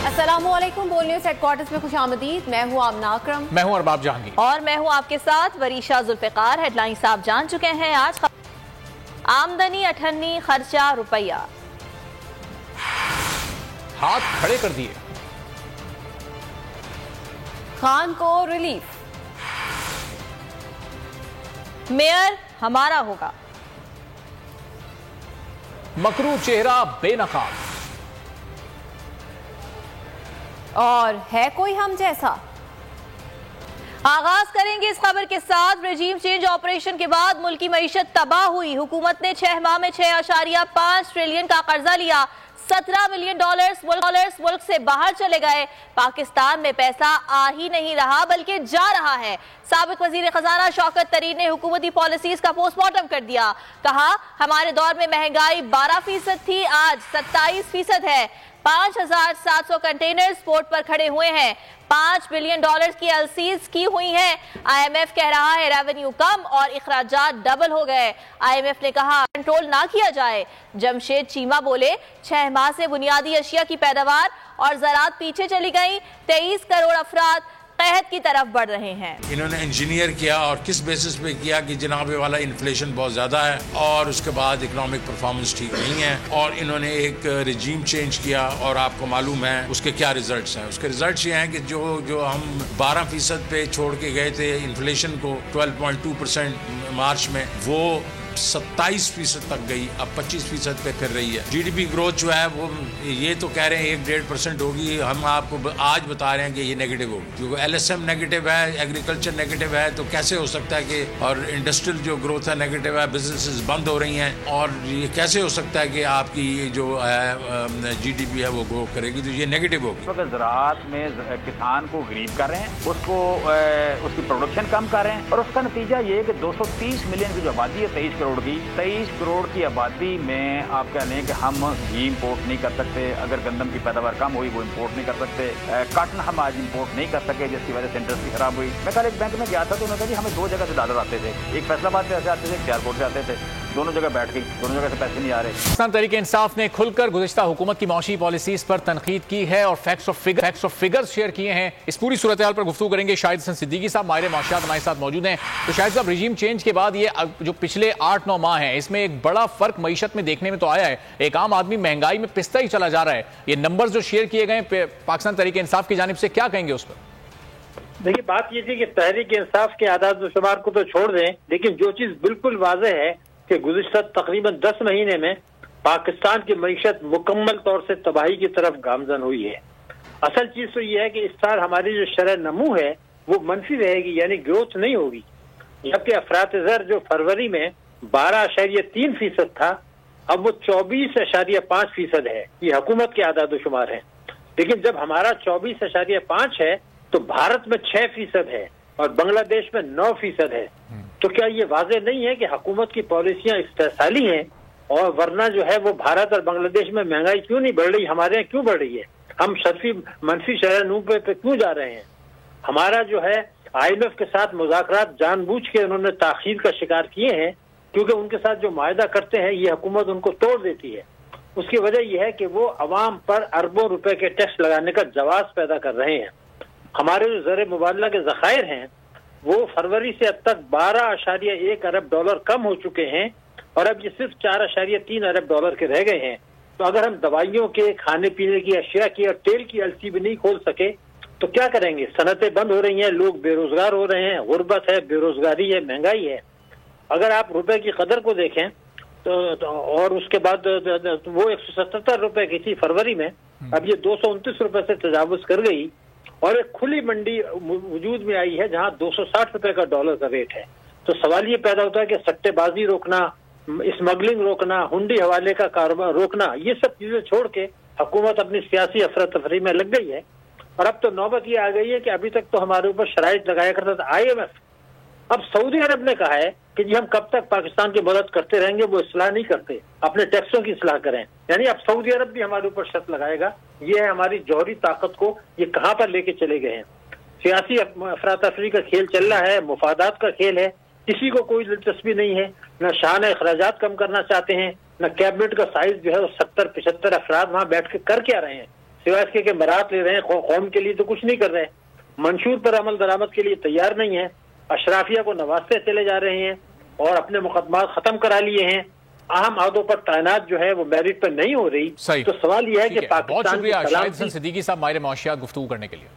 السلام علیکم، بول نیوز ہیڈ کوارٹرز میں خوش آمدید۔ میں ہوں آمنہ اکرم، میں ہوں ارباب جہانگیر اور میں ہوں آپ کے ساتھ وریشہ ذوالفقار۔ ہیڈ لائنز آپ جان چکے ہیں۔ آج آمدنی 98، خرچہ روپیہ، ہاتھ کھڑے کر دیے۔ خان کو ریلیف، میئر ہمارا ہوگا، مکروہ چہرہ بے نقاب، اور ہے کوئی ہم جیسا۔ آغاز کریں گے اس خبر کے ساتھ۔ رجیم چینج آپریشن کے بعد ملکی معیشت تباہ ہوئی۔ حکومت نے 6 ماہ میں 6.5 ٹریلین کا قرضہ لیا۔ 17 ملین ڈالرز ملک سے باہر چلے گئے۔ پاکستان میں پیسہ آ ہی نہیں رہا بلکہ جا رہا ہے۔ سابق وزیر خزانہ شوکت طرین نے حکومتی پالیسیز کا پوسٹ مارٹم کر دیا۔ کہا ہمارے دور میں مہنگائی 12% تھی، آج 27% ہے۔ 5700 کنٹینرز پورٹ پر کھڑے ہوئے ہیں۔ 5 بلین ڈالرز کی LCs کی ہوئی ہیں۔ IMF کہہ رہا ہے ریونیو کم اور اخراجات ڈبل ہو گئے۔ IMF نے کہا کنٹرول نہ کیا جائے۔ جمشید چیمہ بولے 6 ماہ سے بنیادی اشیاء کی پیداوار اور زراعت پیچھے چلی گئی۔ 23 کروڑ افراد قحط کی طرف بڑھ رہے ہیں۔ انہوں نے انجینئر کیا اور کس بیسس پہ کیا کہ جناب والا انفلیشن بہت زیادہ ہے اور اس کے بعد اکنامک پرفارمنس ٹھیک نہیں ہے، اور انہوں نے ایک رجیم چینج کیا اور آپ کو معلوم ہے اس کے کیا ریزلٹس ہیں۔ اس کے ریزلٹس یہ ہیں کہ جو ہم 12% پہ چھوڑ کے گئے تھے انفلیشن کو 12.2% مارچ میں، وہ 27% تک گئی، اب 25% پہ پھر رہی ہے۔ جی ڈی پی گروتھ جو ہے وہ یہ تو کہہ رہے ہیں 1-1.5% ہوگی، ہم آپ کو آج بتا رہے ہیں کہ یہ نیگیٹو ہوگی، کیونکہ LSM نیگیٹو ہے، ایگریکلچر نیگیٹو ہے، تو کیسے ہو سکتا ہے کہ اور انڈسٹریل جو گروتھ ہے نیگیٹو ہے، بزنسز بند ہو رہی ہیں، اور یہ کیسے ہو سکتا ہے کہ آپ کی یہ جو ہے جی ڈی پی ہے وہ گرو کرے گی، تو یہ نیگیٹو ہوگی۔ اس وقت زراعت میں کسان کو غریب کر رہے ہیں، اس کی پروڈکشن کم کر رہے ہیں، اور اس کا نتیجہ یہ ہے کہ 230 ملین کی جو آبادی ہے 23 کروڑ کی آبادی میں آپ کہہ لیں کہ ہم گھی امپورٹ نہیں کر سکتے، اگر گندم کی پیداوار کم ہوئی وہ امپورٹ نہیں کر سکتے، کاٹن ہم آج امپورٹ نہیں کر سکے جس کی وجہ سے انڈسٹری خراب ہوئی۔ میں کل ایک بینک میں گیا تھا تو انہوں نے کہا جی ہمیں 2 جگہ سے ڈالر آتے تھے، ایک فیصل آباد سے آتے تھے، ایک سیالکوٹ سے آتے تھے، دونوں جگہ بیٹھ گئی، دونوں جگہ سے پیسے نہیں آ رہے۔ پاکستان تحریک انصاف نے کھل کر گزشتہ حکومت کی معاشی پالیسیز پر تنقید کی ہے اور فیکٹس اور فگرز شیئر کیے ہیں۔ اس پوری صورتحال پر گفتگو کریں گے شاہد حسن صدیقی صاحب، ماہر معاشیات ہمارے ساتھ موجود ہیں۔ تو شاہد صاحب، رجیم چینج کے بعد یہ جو پچھلے 8-9 ماہ ہیں، اس میں ایک بڑا فرق معیشت میں دیکھنے میں تو آیا ہے۔ ایک عام آدمی مہنگائی میں پستا ہی چلا جا رہا ہے۔ یہ نمبرز جو شیئر کیے گئے پاکستان تحریک انصاف کی جانب سے، کیا کہیں گے اس پر؟ دیکھیے بات یہ تھی کہ تحریک انصاف کے اعداد و شمار کو تو چھوڑ دیں، لیکن جو چیز بالکل واضح ہے کہ گزشتہ تقریباً 10 مہینے میں پاکستان کی معیشت مکمل طور سے تباہی کی طرف گامزن ہوئی ہے۔ اصل چیز تو یہ ہے کہ اس سال ہماری جو شرح نمو ہے وہ منفی رہے گی، یعنی گروتھ نہیں ہوگی، جبکہ افراط زر جو فروری میں 12.3% تھا اب وہ 24.5% ہے۔ یہ حکومت کے اعداد و شمار ہیں، لیکن جب ہمارا 24.5 ہے تو بھارت میں 6% ہے اور بنگلہ دیش میں 9% ہے۔ تو کیا یہ واضح نہیں ہے کہ حکومت کی پالیسیاں استحصالی ہیں؟ اور ورنہ جو ہے وہ بھارت اور بنگلہ دیش میں مہنگائی کیوں نہیں بڑھ رہی، ہمارے یہاں کیوں بڑھ رہی ہے؟ ہم منفی شرح نمو پہ کیوں جا رہے ہیں؟ ہمارا جو ہے IMF کے ساتھ مذاکرات جان بوجھ کے انہوں نے تاخیر کا شکار کیے ہیں، کیونکہ ان کے ساتھ جو معاہدہ کرتے ہیں یہ حکومت ان کو توڑ دیتی ہے۔ اس کی وجہ یہ ہے کہ وہ عوام پر اربوں روپے کے ٹیکس لگانے کا جواز پیدا کر رہے ہیں۔ ہمارے جو زر مبادلہ کے ذخائر ہیں وہ فروری سے اب تک 12.1 ارب ڈالر کم ہو چکے ہیں، اور اب یہ صرف 4.3 ارب ڈالر کے رہ گئے ہیں۔ تو اگر ہم دوائیوں کے، کھانے پینے کی اشیاء کی اور تیل کی LC بھی نہیں کھول سکے تو کیا کریں گے؟ صنعتیں بند ہو رہی ہیں، لوگ بے روزگار ہو رہے ہیں، غربت ہے، بے روزگاری ہے، مہنگائی ہے۔ اگر آپ روپے کی قدر کو دیکھیں تو اور اس کے بعد وہ 177 روپے کی تھی فروری میں، اب یہ 229 روپے سے تجاوز کر گئی، اور ایک کھلی منڈی وجود میں آئی ہے جہاں 260 روپے کا ڈالر کا ریٹ ہے۔ تو سوال یہ پیدا ہوتا ہے کہ سٹے بازی روکنا، اسمگلنگ روکنا، ہنڈی حوالے کا کاروبار روکنا، یہ سب چیزیں چھوڑ کے حکومت اپنی سیاسی افراتفری میں لگ گئی ہے۔ اور اب تو نوبت یہ آ گئی ہے کہ ابھی تک تو ہمارے اوپر شرائط لگایا کرتا تھا IMF، اب سعودی عرب نے کہا ہے کہ جی ہم کب تک پاکستان کی مدد کرتے رہیں گے، وہ اصلاح نہیں کرتے، اپنے ٹیکسوں کی اصلاح کریں، یعنی اب سعودی عرب بھی ہمارے اوپر شرط لگائے گا۔ یہ ہے ہماری جوہری طاقت کو یہ کہاں پر لے کے چلے گئے ہیں۔ سیاسی افراتفری کا کھیل چل رہا ہے، مفادات کا کھیل ہے، کسی کو کوئی دلچسپی نہیں ہے، نہ شاہ اخراجات کم کرنا چاہتے ہیں، نہ کیبنٹ کا سائز جو ہے وہ 70-75 افراد وہاں بیٹھ کے کر کے آ رہے ہیں۔ سوائے اس کے کہ برات لے رہے ہیں، قوم کے لیے تو کچھ نہیں کر رہے ہیں، منشور پر عمل درآمد کے لیے تیار نہیں ہے، اشرافیہ کو نوازتے چلے جا رہے ہیں اور اپنے مقدمات ختم کرا لیے ہیں، اہم عہدوں پر تعینات جو ہے وہ میرٹ پر نہیں ہو رہی۔ صحیح۔ تو سوال یہ ہے کہ بہت پاکستان شکریہ کی شاہد حسن سلامتی۔ صدیقی صاحب ماہر معاشیات گفتگو کرنے کے لیے۔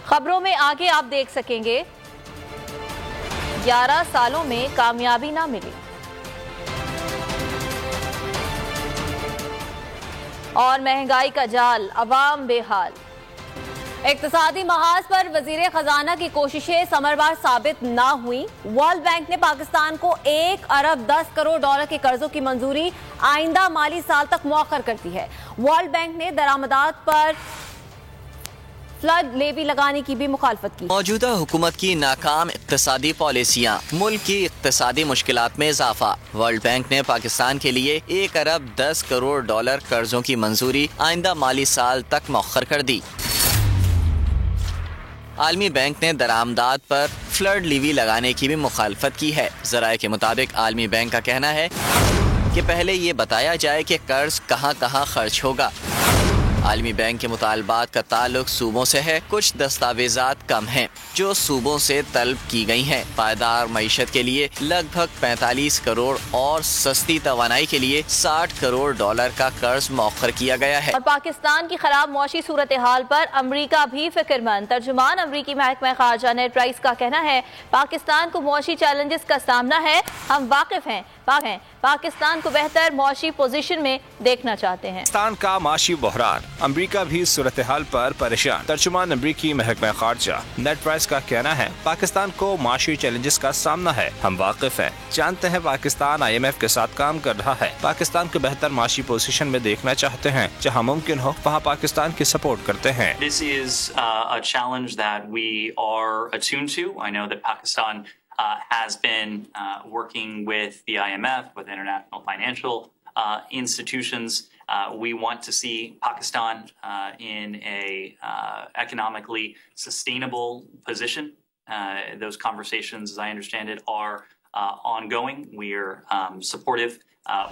خبروں میں آگے آپ دیکھ سکیں گے 11 سالوں میں کامیابی نہ ملی اور مہنگائی کا جال، عوام بے حال۔ اقتصادی محاذ پر وزیر خزانہ کی کوششیں ثمربار ثابت نہ ہوئیں۔ ورلڈ بینک نے پاکستان کو 1 ارب 10 کروڑ ڈالر کے قرضوں کی منظوری آئندہ مالی سال تک مؤخر کر دی ہے۔ ورلڈ بینک نے درآمدات پر فلڈ لیوی لگانے کی بھی مخالفت کی۔ موجودہ حکومت کی ناکام اقتصادی پالیسیاں، ملک کی اقتصادی مشکلات میں اضافہ۔ ورلڈ بینک نے پاکستان کے لیے 1 ارب 10 کروڑ ڈالر قرضوں کی منظوری آئندہ مالی سال تک مؤخر کر دی۔ عالمی بینک نے درآمدات پر فلڈ لیوی لگانے کی بھی مخالفت کی ہے۔ ذرائع کے مطابق عالمی بینک کا کہنا ہے کہ پہلے یہ بتایا جائے کہ قرض کہاں کہاں خرچ ہوگا۔ عالمی بینک کے مطالبات کا تعلق صوبوں سے ہے۔ کچھ دستاویزات کم ہیں جو صوبوں سے طلب کی گئی ہیں۔ پائیدار معیشت کے لیے لگ بھگ 45 کروڑ اور سستی توانائی کے لیے 60 کروڑ ڈالر کا قرض مؤخر کیا گیا ہے۔ اور پاکستان کی خراب معاشی صورتحال پر امریکہ بھی فکر مند۔ ترجمان امریکی محکمہ خارجہ نیڈ پرائس کا کہنا ہے پاکستان کو معاشی چیلنجز کا سامنا ہے، ہم واقف ہیں، پاکستان کو بہتر معاشی پوزیشن میں دیکھنا چاہتے ہیں۔ پاکستان کا معاشی بحران، امریکہ بھی صورتحال پر پریشان۔ ترجمان امریکی محکمہ خارجہ نیڈ پرائس کا کہنا ہے پاکستان کو معاشی چیلنجز کا سامنا ہے، ہم واقف ہیں، جانتے ہیں پاکستان IMF کے ساتھ کام کر رہا ہے، پاکستان کو بہتر معاشی پوزیشن میں دیکھنا چاہتے ہیں، جہاں ممکن ہو وہاں پاکستان کی سپورٹ کرتے ہیں۔ This is a challenge that we are attuned to. I know that Pakistan has been working with the IMF, with international financial institutions. We want to see Pakistan in a economically sustainable position. Those conversations, as I understand it, are ongoing. We are supportive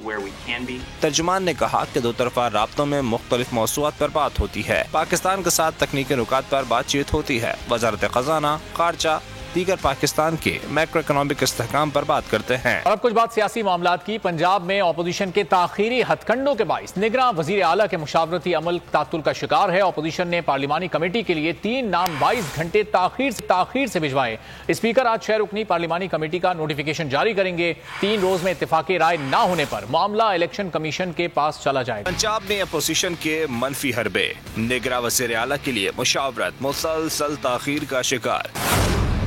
where we can be. ترجمان نے کہا کہ دو طرفہ رابطوں میں مختلف موضوعات پر بات ہوتی ہے، پاکستان کے ساتھ تکنیکی نکات پر بات چیت ہوتی ہے، وزارت خزانہ، خارجہ دیگر پاکستان کے میکرو اکنامک استحکام پر بات کرتے ہیں۔ اور اب کچھ بات سیاسی معاملات کی۔ پنجاب میں اپوزیشن کے تاخیری ہتھ کنڈوں کے باعث نگراں وزیر اعلیٰ کے مشاورتی عمل تعطل کا شکار ہے۔ اپوزیشن نے پارلیمانی کمیٹی کے لیے 3 نام 22 گھنٹے تاخیر سے بھجوائے۔ اسپیکر آج 6 رکنی پارلیمانی کمیٹی کا نوٹیفیکیشن جاری کریں گے۔ 3 روز میں اتفاق رائے نہ ہونے پر معاملہ الیکشن کمیشن کے پاس چلا جائے گا۔ پنجاب میں اپوزیشن کے منفی حربے، نگراں وزیر اعلیٰ کے لیے مشاورت مسلسل تاخیر کا شکار۔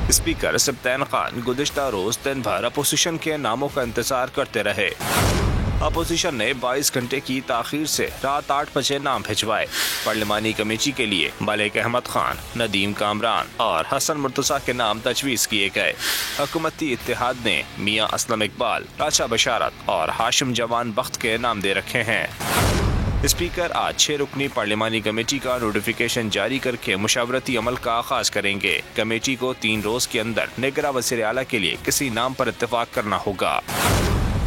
اسپیکر سبطین خان گزشتہ روز دن بھر اپوزیشن کے ناموں کا انتظار کرتے رہے۔ اپوزیشن نے 22 گھنٹے کی تاخیر سے رات 8 بجے نام بھجوائے۔ پارلیمانی کمیٹی کے لیے ملک احمد خان، ندیم کامران اور حسن مرتضیٰ کے نام تجویز کیے گئے۔ حکومتی اتحاد نے میاں اسلم اقبال، راجہ بشارت اور ہاشم جوان بخت کے نام دے رکھے ہیں۔ اسپیکر آج 6 رکنی پارلیمانی کمیٹی کا نوٹیفیکیشن جاری کر کے مشاورتی عمل کا آغاز کریں گے۔ کمیٹی کو 3 روز کے اندر نگراں وزیر اعلیٰ کے لیے کسی نام پر اتفاق کرنا ہوگا۔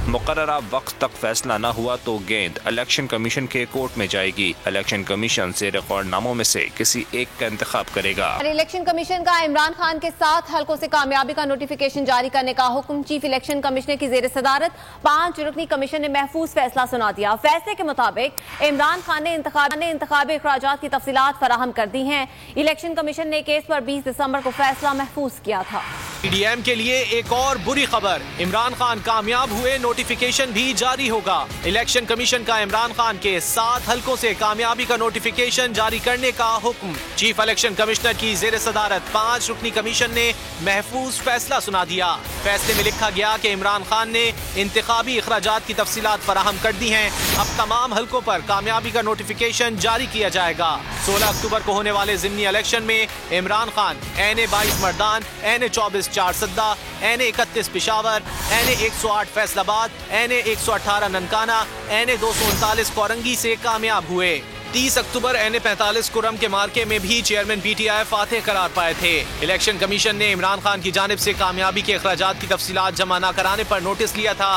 مقررہ وقت تک فیصلہ نہ ہوا تو گیند الیکشن کمیشن کے کورٹ میں جائے گی۔ الیکشن کمیشن سے ریکارڈ ناموں میں سے کسی ایک کا انتخاب کرے گا۔ الیکشن کمیشن کا عمران خان کے 7 حلقوں سے کامیابی کا نوٹیفیکیشن جاری کرنے کا حکم۔ چیف الیکشن کمشنر کی زیر صدارت 5 رکنی کمیشن نے محفوظ فیصلہ سنا دیا۔ فیصلے کے مطابق عمران خان نے انتخابی اخراجات کی تفصیلات فراہم کر دی ہیں۔ الیکشن کمیشن نے کیس پر 20 دسمبر کو فیصلہ محفوظ کیا تھا۔ PDM کے لیے ایک اور بری خبر، عمران خان کامیاب ہوئے، نوٹیفیکیشن بھی جاری ہوگا۔ الیکشن کمیشن کا عمران خان کے 7 حلقوں سے کامیابی کا نوٹیفیکیشن جاری کرنے کا حکم۔ چیف الیکشن کمشنر کی زیر صدارت 5 رکنی کمیشن نے محفوظ فیصلہ سنا دیا۔ فیصلے میں لکھا گیا کہ عمران خان نے انتخابی اخراجات کی تفصیلات فراہم کر دی ہیں۔ اب تمام حلقوں پر کامیابی کا نوٹیفیکیشن جاری کیا جائے گا۔ 16 اکتوبر کو ہونے والے ضمنی الیکشن میں عمران خان N22 مردان، N24 Charsadda, N31 Peshawar, N108 Faisal آباد، N118 ننکانہ، N239 کورنگی سے کامیاب ہوئے۔ 30 اکتوبر N45 کرم کے مارکے میں بھی چیئرمین PTI فاتح قرار پائے تھے۔ الیکشن کمیشن نے عمران خان کی جانب سے کامیابی کے اخراجات کی تفصیلات جمع نہ کرانے پر نوٹس لیا تھا۔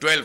12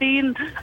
3